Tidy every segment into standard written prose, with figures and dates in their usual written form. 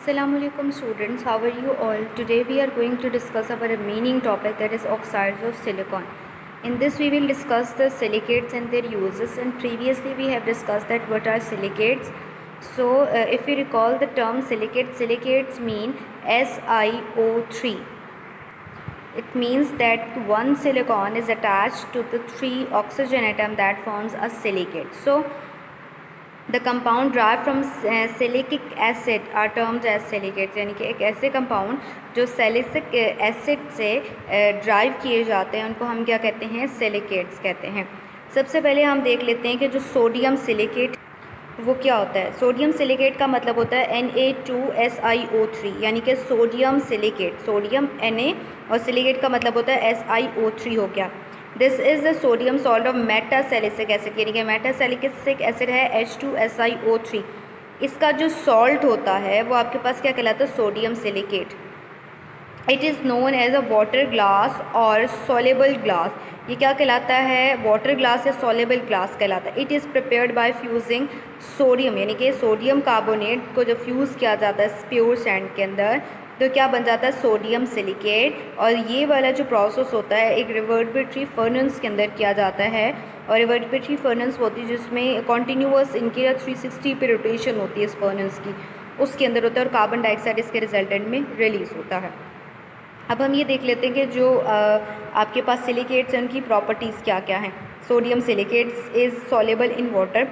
Assalamualaikum students, how are you all? Today we are going to discuss our remaining topic, that is oxides of silicon. In this we will discuss the silicates and their uses, and previously we have discussed that what are silicates. So if you recall the term silicate, silicates mean SiO3. It means that one silicon is attached to the 3 oxygen atom that forms a silicate. So the compound derived from silicic acid are terms as silicates, यानी कि एक ऐसे compound जो salicylic acid से drive किए जाते हैं उनको हम क्या कहते हैं, सिलिकेट्स कहते हैं। सबसे पहले हम देख लेते हैं कि जो सोडियम सिलिकेट वो क्या होता है। सोडियम सिलिकेट का मतलब होता है Na2SiO3, यानी कि सोडियम सिलिकेट, सोडियम Na और सिलिकेट का मतलब होता है SiO3 हो गया। This is the sodium salt of metasilicic acid, यानी कि मेटासेलिसिक एसिड है H2SiO3। इसका जो सॉल्ट होता है वो आपके पास क्या कहलाता है, sodium silicate. It is known as a water glass और सॉलेबल ग्लास। ये क्या कहलाता है, वाटर ग्लास या सॉलेबल ग्लास कहलाता है। It is prepared by fusing sodium, यानी कि सोडियम कार्बोनेट को जब फ्यूज़ किया जाता है प्योर सैंड के अंदर तो क्या बन जाता है, सोडियम सिलिकेट। और ये वाला जो प्रोसेस होता है एक रिवर्बरेटरी फर्नेस के अंदर किया जाता है, और रिवर्बरेटरी फर्नेस होती है जिसमें कॉन्टीन्यूअस इनकी 360 पे रोटेशन होती है इस फर्नेस की, उसके अंदर होता है और कार्बन डाइऑक्साइड इसके रिजल्टेंट में रिलीज़ होता है। अब हम ये देख लेते हैं कि जो आपके पास सिलिकेट्स हैं उनकी प्रॉपर्टीज़ क्या क्या हैं। Sodium silicates is soluble in water,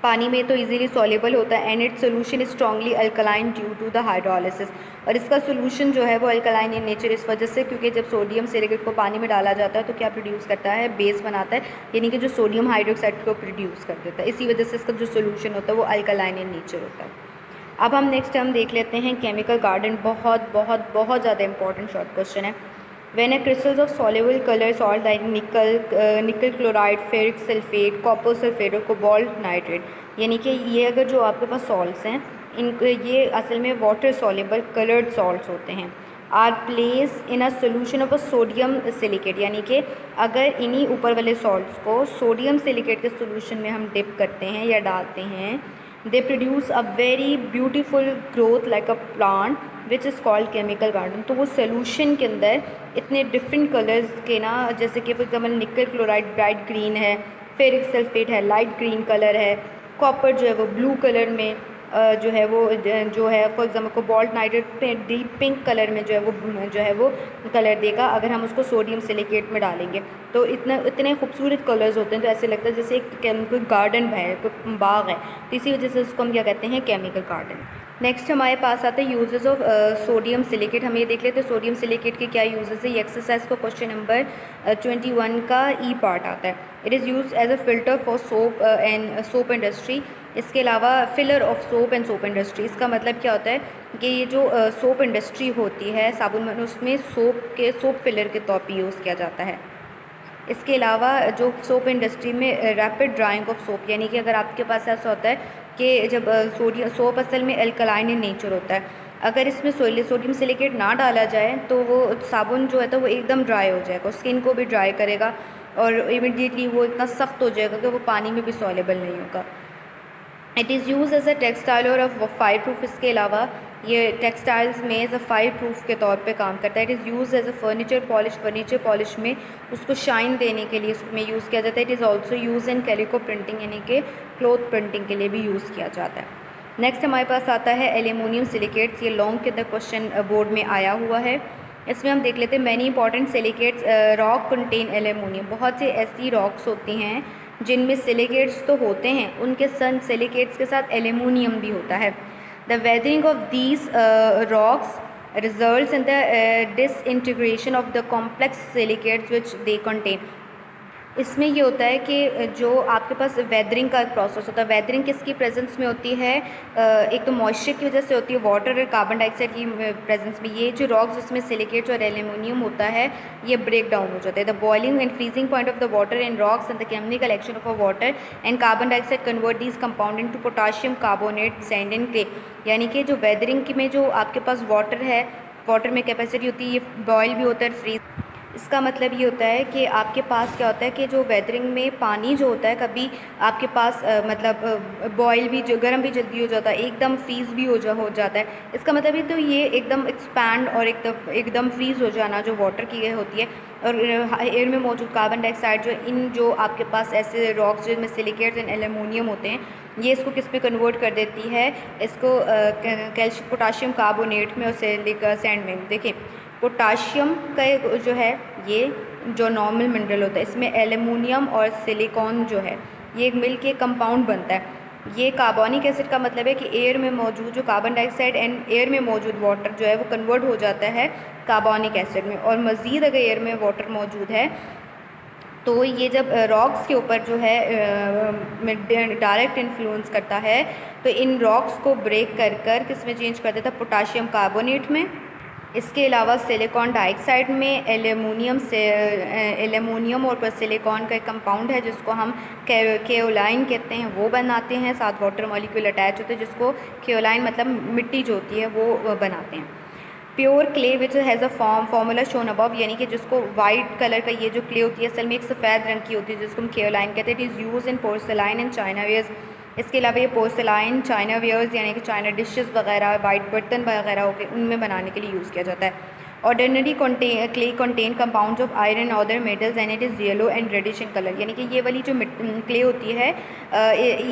पानी में तो इजीली सॉलेबल होता है, and its solution is strongly alkaline due to the hydrolysis. और इसका सोल्यूशन जो है वो अल्कलाइन इन नेचर इस वजह से, क्योंकि जब सोडियम सिलिकेट को पानी में डाला जाता है तो क्या प्रोड्यूस करता है, बेस बनाता है, यानी कि जो सोडियम हाइड्रोक्साइड को प्रोड्यूस कर देता है। इसी वजह से इसका जो सोल्यूशन होता है वो अल्कलाइन इन नेचर होता है। अब हम नेक्स्ट हम देख लेते हैं केमिकल गार्डन। बहुत बहुत बहुत ज़्यादा इंपॉर्टेंट शॉर्ट क्वेश्चन है। When a crystals of soluble color salt like nickel chloride, ferric sulfate, copper sulfate और cobalt nitrate, यानी कि ये अगर जो आपके पास सॉल्ट्स हैं इनको ये असल में वाटर सॉलेबल कलर्ड सॉल्ट्स होते हैं, are place in a solution of a sodium silicate, यानी कि अगर इन्हीं ऊपर वाले सॉल्ट्स को सोडियम सिलिकेट के सोल्यूशन में हम डिप करते हैं या डालते हैं, they produce a very beautiful growth like a plant which is called chemical garden. तो वो सोल्यूशन के अंदर इतने डिफरेंट कलर्स के ना, जैसे कि फॉर एग्जाम्पल निकल क्लोराइड ब्राइट ग्रीन है, फेरिक सल्फेट है लाइट ग्रीन कलर है, कॉपर जो है वो ब्लू कलर में जो है फॉर एग्जाम्पल कोबाल्ट नाइट्रेट पे डीप पिंक कलर में जो है वो कलर देगा अगर हम उसको सोडियम सिलिकेट में डालेंगे। तो इतने खूबसूरत कलर्स होते हैं, तो ऐसे लगता है जैसे एक कोई गार्डन है, कोई बाग है, तो इसी वजह से उसको हम क्या कहते हैं, केमिकल गार्डन। नेक्स्ट हमारे पास आता है यूजेस ऑफ सोडियम सिलिकेट। हम ये देख लेते हैं सोडियम सिलिकेट के क्या यूजेस है। ये एक्सरसाइज को क्वेश्चन नंबर 21 का ई पार्ट आता है। It is use as a filter for soap and soap industry. इसके अलावा filler of soap and soap industry, इसका मतलब क्या होता है कि ये जो सोप इंडस्ट्री होती है साबुन में, उसमें सोप फिलर के तौर पर यूज़ किया जाता है। इसके अलावा जो सोप इंडस्ट्री में रैपिड ड्राइंग ऑफ सोप, यानी कि अगर आपके पास ऐसा होता है कि जब सोप असल में अल्कलाइन इन नेचर होता है, अगर इसमें सोडियम सिलिकेट ना डाला जाए तो वो साबुन जो है तो वो एकदम ड्राई हो जाएगा, स्किन को भी ड्राई करेगा और इमीडिएटली वो इतना सख्त हो जाएगा कि वो पानी में भी सॉलेबल नहीं होगा। It is use as a textile और फायर प्रूफ। इसके अलावा ये टेक्सटाइल्स में एज अ फायर प्रूफ के तौर पे काम करता है। It is use as a furniture polish में उसको शाइन देने के लिए उसमें यूज़ किया जाता है। It is also use in calico printing, यानी कि क्लॉथ प्रिंटिंग के लिए भी यूज़ किया जाता है। नेक्स्ट हमारे पास आता है एल्यूमिनियम सिलिकेट्स। ये लॉन्ग के अंदर क्वेश्चन बोर्ड में आया हुआ है। इसमें हम देख लेते हैं many important silicates rock contain aluminium. बहुत सी ऐसी रॉक्स होती हैं जिनमें सिलिकेट्स तो होते हैं, उनके सन सिलिकेट्स के साथ एल्यूमिनियम भी होता है। The weathering of these rocks results in the disintegration of the complex silicates which they contain। इसमें ये होता है कि जो आपके पास वेदरिंग का प्रोसेस होता है, वेदरिंग किसकी प्रेजेंस में होती है, एक तो मॉइस्चर की वजह से होती है, वाटर और कार्बन डाइऑक्साइड की प्रेजेंस में। ये जो रॉक्स जिसमें सिलिकेट्स और एल्यूमिनियम होता है ये ब्रेक डाउन हो जाता है। The boiling and freezing point of the water in rocks and the chemical action of a water and carbon dioxide convert these compound into potassium carbonate sand and clay. यानी कि जो weathering में जो आपके पास water है, water में capacity होती है, ये बॉयल भी होता है, फ्रीज इसका मतलब ये होता है कि आपके पास क्या होता है कि जो वेदरिंग में पानी जो होता है, कभी आपके पास मतलब बॉयल भी, जो गर्म भी जल्दी हो जाता है, एकदम फ्रीज़ भी हो जाता है। इसका मतलब ये, तो ये एकदम एक्सपैंड और एकदम फ्रीज़ हो जाना जो वाटर की होती है, और एयर में मौजूद कार्बन डाइऑक्साइड जो आपके पास ऐसे रॉक्स जिनमें सिलिकेट्स एंड एल्युमिनियम होते हैं, ये इसको किस पे कन्वर्ट कर देती है, इसको कैल्शियम पोटाशियम कार्बोनेट में और सैंड में। देखिए पोटाशियम का जो है, ये जो नॉर्मल मिनरल होता है, इसमें एल्युमिनियम और सिलिकॉन जो है ये मिल के कंपाउंड बनता है। ये कार्बोनिक एसिड का मतलब है कि एयर में मौजूद जो कार्बन डाइऑक्साइड एंड एयर में मौजूद वाटर जो है वो कन्वर्ट हो जाता है कार्बोनिक एसिड में। और मज़ीद अगर एयर में वाटर मौजूद है तो ये जब रॉक्स के ऊपर जो है डायरेक्ट इन्फ्लुएंस करता है, तो इन रॉक्स को ब्रेक कर किस में चेंज कर देता है, पोटाशियम कार्बोनेट में। इसके अलावा सिलिकॉन डाइऑक्साइड में एल्युमिनियम और सिलिकॉन का एक कंपाउंड है जिसको हम केओलाइन कहते हैं, वो बनाते हैं। साथ वाटर मॉलिक्यूल अटैच होते हैं जिसको केओलाइन मतलब मिट्टी जो होती है वो बनाते हैं। Pure clay which has a formula shown above, यानी कि जिसको वाइट कलर का ये जो क्ले होती है असल में एक सफ़ेद रंग की होती है जिसको हम केओलाइन कहते हैं। It is use in porcelain and china wares. इसके अलावा ये पोर्सलाइन, चाइना वेयर्स यानी कि चाइना डिशेस वगैरह, वाइट बर्तन वगैरह हो गए, उनमें बनाने के लिए यूज़ किया जाता है। Ordinary clay contain compounds of iron और other metals and it is yellow and reddish in colour, यानी कि ये वाली जो क्ले होती है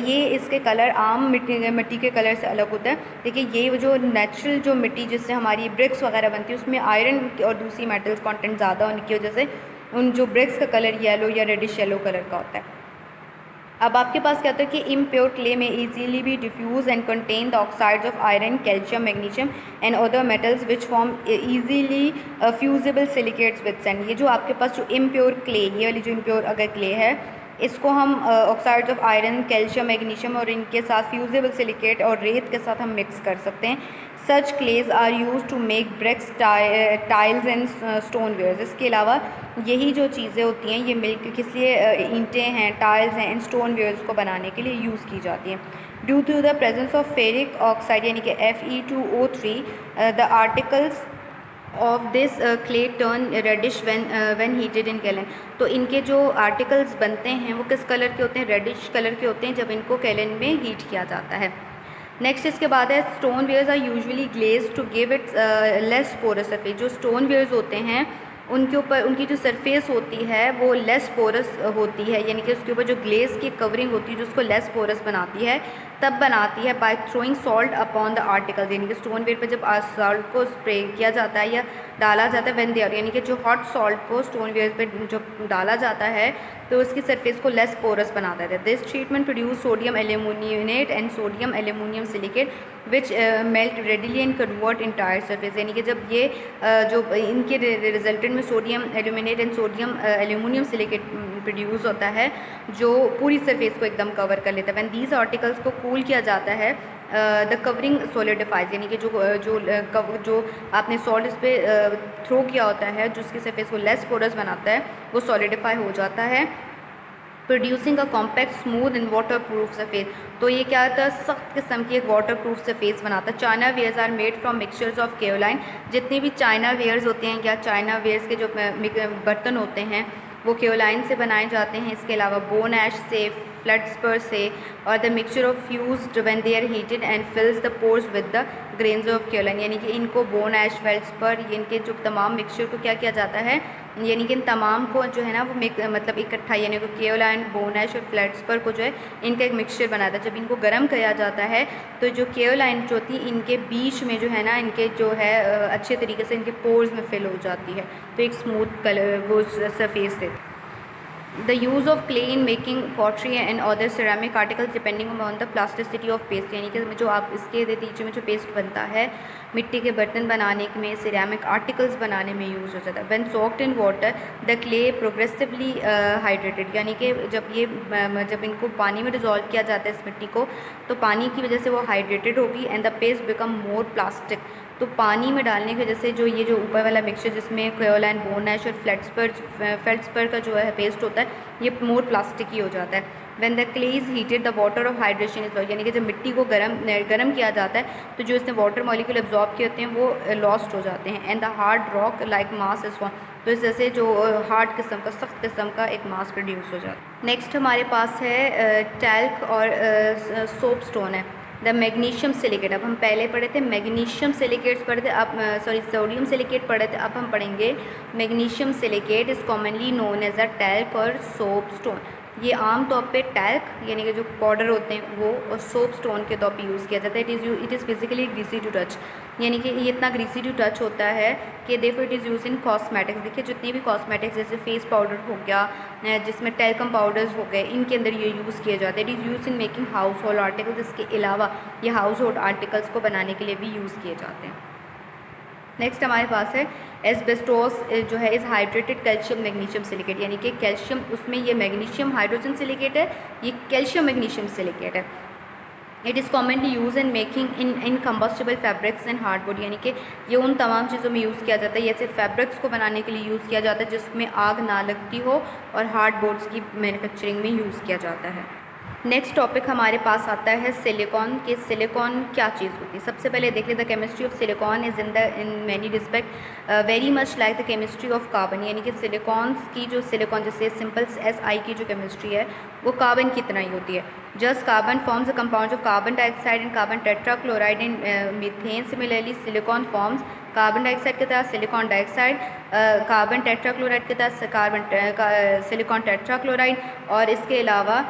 ये इसके कलर आम मिट्टी के कलर से अलग होता है। देखिए ये जो नेचुरल जो मिट्टी जिससे हमारी ब्रिक्स वगैरह बनती है उसमें आयरन और दूसरी मेटल्स कंटेंट ज़्यादा होने की वजह से उन जो ब्रिक्स का कलर येलो या रेडिश येलो कलर का होता है। अब आपके पास क्या होता है कि इम्प्योर क्ले में इजीली भी diffuse and contain the oxides of iron, calcium, magnesium and other metals which form easily fusible silicates with sand. ये जो आपके पास जो इम्प्योर क्ले, ये वाली जो इम्प्योर अगर क्ले है, इसको हम oxides of iron, calcium, magnesium और इनके साथ फ्यूजिबल सिलिकेट और रेत के साथ हम मिक्स कर सकते हैं। Such clays are use to make bricks, tiles and stone wares. इसके अलावा यही जो चीज़ें होती हैं ये मिलकर किस लिए ईंटें हैं, टाइल्स हैं, एंड स्टोन वेयर्स को बनाने के लिए यूज़ की जाती हैं। Due to the presence of ferric oxide यानी कि Fe2O3 the articles of this clay turn reddish when heated in kiln. तो इनके जो आर्टिकल्स बनते हैं वो किस कलर के होते हैं, रेडिश कलर के होते हैं जब इनको केलन में हीट किया जाता है। नेक्स्ट इसके बाद है stone wares are usually glazed to give its less porous surface. जो स्टोन वेयर्स होते हैं उनके ऊपर उनकी जो सरफेस होती है वो लेस पोरस होती है, यानी कि उसके ऊपर जो ग्लेज की कवरिंग होती है जो उसको लेस पोरस बनाती है, तब बनाती है by throwing salt upon the articles. यानी कि स्टोन वेयर पर जब सॉल्ट को स्प्रे किया जाता है या डाला जाता है व्हेन दे आर, यानी कि जो हॉट सॉल्ट को स्टोन वेयर पर जो डाला जाता है तो उसकी सरफेस को लेस पोरस बनाता है। This treatment produce sodium aluminate and sodium aluminium silicate which melt readily and convert entire surface. यानी कि जब ये जो इनके रिजल्टेंट में sodium aluminate and sodium aluminium silicate produce होता है जो पूरी सरफेस को एकदम कवर कर लेता है। व्हेन दीज आर्टिकल्स को कूल किया जाता है द कवरिंग सोलिडिफाइज, यानी कि जो आपने सॉल्ट इस पर थ्रो किया होता है जो उसकी सरफेस को लेस पोरस बनाता है वो सॉलिडिफाई हो जाता है, producing a compact smooth and water proof surface. तो ये क्या होता है, सख्त किस्म की एक वाटर प्रूफ सरफेस बनाता है। China wares are made from mixtures of kaolin. जितने भी चाइना वेयर्स होते हैं या चाइना वेयर्स के जो बर्तन होते हैं वो केओलाइन से बनाए जाते हैं। इसके अलावा बोन ऐश से, फ्लडस्पर से, और the mixture of fused when they are heated and fills the pores with the grains of kaolin. यानी कि इनको बोन ऐश, फेल्ड्सपर, इनके जो तमाम मिक्सचर को क्या किया जाता है, यानी कि इन तमाम को जो है ना वो मतलब इकट्ठा, यानी कि केओलाइन, बोन ऐश और फ्लडस्पर को जो है इनका एक मिक्सचर बनाता है। जब इनको गर्म किया जाता है तो जो केओलाइन जो होती है इनके बीच में जो है ना इनके जो है अच्छे तरीके से इनके पोर्स में फिल हो जाती है, तो एक स्मूथ कलर वो सरफेस देती है। The use of clay in making pottery and other ceramic articles depending on the plasticity of paste, यानी कि जो आप इसके नीचे में जो पेस्ट बनता है मिट्टी के बर्तन बनाने में, सिरेमिक आर्टिकल्स बनाने में यूज़ हो जाता है। When soaked in water the clay progressively hydrated, यानी कि जब इनको पानी में डिज़ोल्व किया जाता है इस मिट्टी को तो पानी की वजह से वो हाइड्रेटेड होगी and the paste become more plastic. तो पानी में डालने की वजह से जो ये जो ऊपर वाला मिक्सचर जिसमें क्रेओलाइन, बोन ऐश और फेल्ड्सपर का जो है पेस्ट होता है ये मोर प्लास्टिकी हो जाता है। When the clay is heated the water of hydration is lost, यानी कि जब मिट्टी को गर्म किया जाता है तो जो इसने वाटर मॉलिक्यूल एब्जॉर्ब किए होते हैं वो लॉस्ट हो जाते हैं। And the hard rock like mass is form, तो इस जैसे जो हार्ड किस्म का, सख्त किस्म का एक मास प्रोड्यूस हो जाता है। नेक्स्ट हमारे पास है टैल्क और सोप स्टोन है, द मैग्नीशियम सिलिकेट। अब हम पहले पढ़े थे मैग्नीशियम सिलिकेट्स पढ़े थे, अब सोडियम सिलिकेट पढ़े थे, अब हम पढ़ेंगे magnesium silicate is commonly known as a talc और सोप स्टोन। ये आम तौर पे टैल्क यानी कि जो पाउडर होते हैं वो, और सोप स्टोन के तौर पे यूज़ किया जाता है। It is physically greasy to touch, यानी कि ये इतना ग्रीसी टू टच होता है कि therefore it is use in cosmetics. देखिए जितनी भी कॉस्मेटिक्स जैसे फेस पाउडर हो गया, जिसमें टैल्कम पाउडर्स हो गए, इनके अंदर ये यूज़ किया जाता है। It is use in making house hold articles. इसके अलावा ये हाउस होल्ड आर्टिकल्स को बनाने के लिए भी यूज़ किए जाते हैं। नेक्स्ट हमारे पास है एस्बेस्टोस, जो है इस हाइड्रेटेड कैल्शियम मैग्नीशियम सिलिकेट, यानी कि कैल्शियम, उसमें ये मैग्नीशियम हाइड्रोजन सिलिकेट है, ये कैल्शियम मैग्नीशियम सिलिकेट है। It is commonly use in making in combustible fabrics and hardboard, यानी कि ये उन तमाम चीज़ों में यूज़ किया जाता है, जैसे फैब्रिक्स को बनाने के लिए यूज़ किया जाता है जिसमें आग ना लगती हो, और हार्डबोर्ड्स की मैन्युफैक्चरिंग में यूज़ किया जाता है। नेक्स्ट टॉपिक हमारे पास आता है सिलिकॉन के। सिलिकॉन क्या चीज़ होती है? सबसे पहले देख लें, the chemistry of silicon is in many respect very much like the chemistry of carbon, यानी कि सिलिकॉन्स की जो सिलिकॉन जैसे सिंपल SI की जो केमिस्ट्री है वो कार्बन की तरह ही होती है। Just carbon forms the compound of carbon dioxide and carbon tetrachloride and methane. Similarly silicon forms carbon dioxide की तरह सिलिकॉन डाइऑक्साइड, कार्बन टेट्राक्लोराइड की तरह सिलिकॉन टेट्राक्लोराइड, और इसके अलावा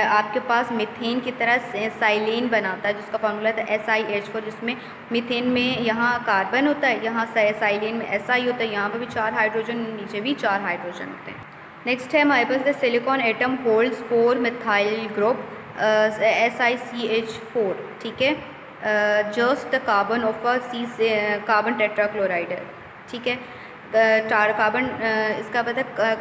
आपके पास मीथेन की तरह साइलेन बनाता है जिसका फार्मूला था SiH4, जिसमें मीथेन में यहाँ कार्बन होता है, यहाँ साइलेन में Si होता है, यहाँ पर भी 4 हाइड्रोजन, नीचे भी 4 हाइड्रोजन होते हैं। नेक्स्ट है हमारे पास the silicon atom holds 4 methyl group SiCH4, ठीक है, just the carbon of a carbon tetrachloride है, ठीक है, कार्बन इसका पता।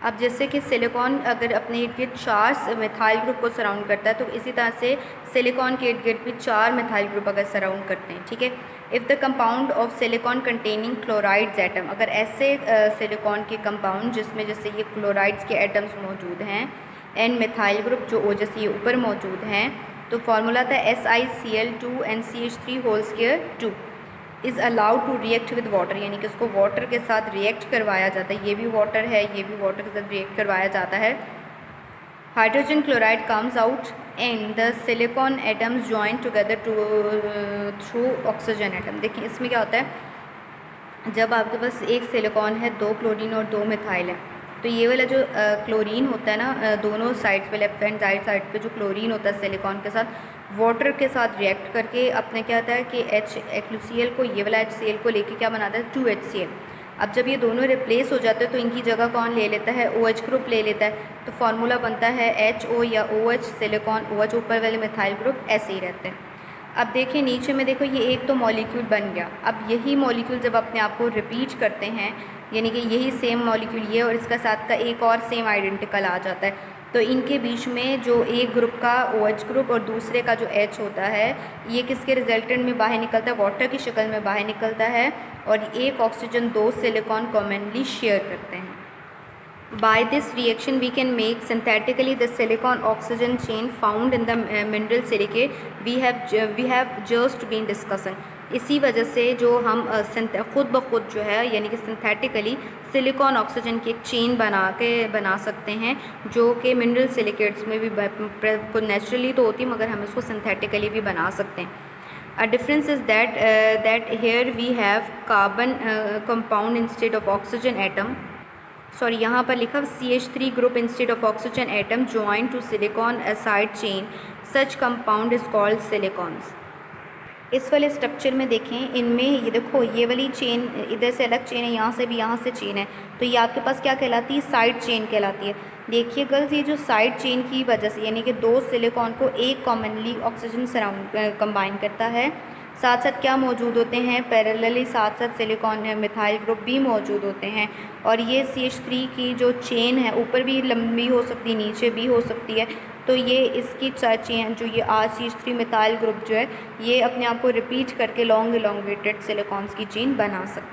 अब जैसे कि सिलिकॉन अगर अपने इर्द गिर्द 4 मिथाइल ग्रुप को सराउंड करता है, तो इसी तरह से सिलिकॉन के इर्द गिर्द भी 4 मिथाइल ग्रुप अगर सराउंड करते हैं, ठीक है। If the compound of silicon containing chlorides atom, अगर ऐसे सिलिकॉन के कंपाउंड जिसमें जैसे ये क्लोराइड्स के एटम्स मौजूद हैं, एंड मिथाइल ग्रुप जो जैसे ये ऊपर मौजूद हैं, तो फार्मूला था SiCl2 NCH3 whole square 2 is allowed to react with water, यानी कि उसको वाटर के साथ रिएक्ट करवाया जाता है। ये भी वाटर है, ये भी वाटर के साथ रिएक्ट करवाया जाता है। Hydrogen chloride comes out and the silicon atoms join together through oxygen atom. देखिए इसमें क्या होता है, जब आपके पास एक सिलिकॉन है, 2 क्लोरीन और 2 मिथाइल है, तो ये वाला जो क्लोरीन होता है ना, दोनों साइड्स पे, लेफ्ट हैंड राइट साइड पे जो क्लोरीन होता है सिलिकॉन के साथ, वाटर के साथ रिएक्ट करके अपने क्या होता है कि HCl को, ये वाला HCl को लेके क्या बनाता है 2HCl। अब जब ये दोनों रिप्लेस हो जाते हैं तो इनकी जगह कौन ले लेता है, OH ग्रुप ले लेता है, तो फार्मूला बनता है HO या OH, सिलिकॉन OH, ऊपर वाले मिथाइल ग्रुप ऐसे ही रहते हैं। अब देखिए नीचे में देखो, ये एक तो मॉलिक्यूल बन गया। अब यही मॉलिक्यूल जब अपने आप को रिपीट करते हैं, यानी कि यही सेम मॉलिक्यूल ये और इसका साथ का एक और सेम आइडेंटिकल आ जाता है, तो इनके बीच में जो एक ग्रुप का OH ग्रुप और दूसरे का जो H होता है, ये किसके रिजल्टेंट में बाहर निकलता है, वाटर की शक्ल में बाहर निकलता है, और एक ऑक्सीजन 2 सिलिकॉन कॉमनली शेयर करते हैं। By this reaction we can make synthetically the silicon oxygen chain found in the mineral silicate we have just been discussing। इसी वजह से जो हम खुद ब खुद जो है यानी कि सिंथेटिकली सिलिकॉन ऑक्सीजन की एक चेन बना सकते हैं, जो कि मिनरल सिलिकेट्स में भी नेचुरली तो होती है, मगर हम इसको सिंथेटिकली भी बना सकते हैं। A difference is that here we have carbon compound instead of oxygen atom, sorry यहाँ पर लिखा CH3 group instead of oxygen atom join to silicon aside chain, such compound is called silicones. इस वाले structure में देखें, इनमें ये देखो, ये वाली चेन इधर से अलग चेन है, यहाँ से भी यहाँ से चेन है, तो ये आपके पास क्या कहलाती है, साइड चेन कहलाती है। देखिए गर्ल्स, ये जो साइड चेन की वजह से यानी कि 2 सिलिकॉन को एक कॉमनली ऑक्सीजन सराउंड कंबाइन करता है, साथ साथ क्या मौजूद होते हैं, पैरेलली साथ साथ सिलिकॉन मिथाइल ग्रुप भी मौजूद होते हैं, और ये CH3 की जो चेन है ऊपर भी लंबी हो सकती है, नीचे भी हो सकती है, तो ये इसकी चेन जो ये CH3 मिथाइल ग्रुप जो है, ये अपने आप को रिपीट करके लॉन्ग इलोंगेटेड सिलिकॉन्स की चेन बना सकते हैं।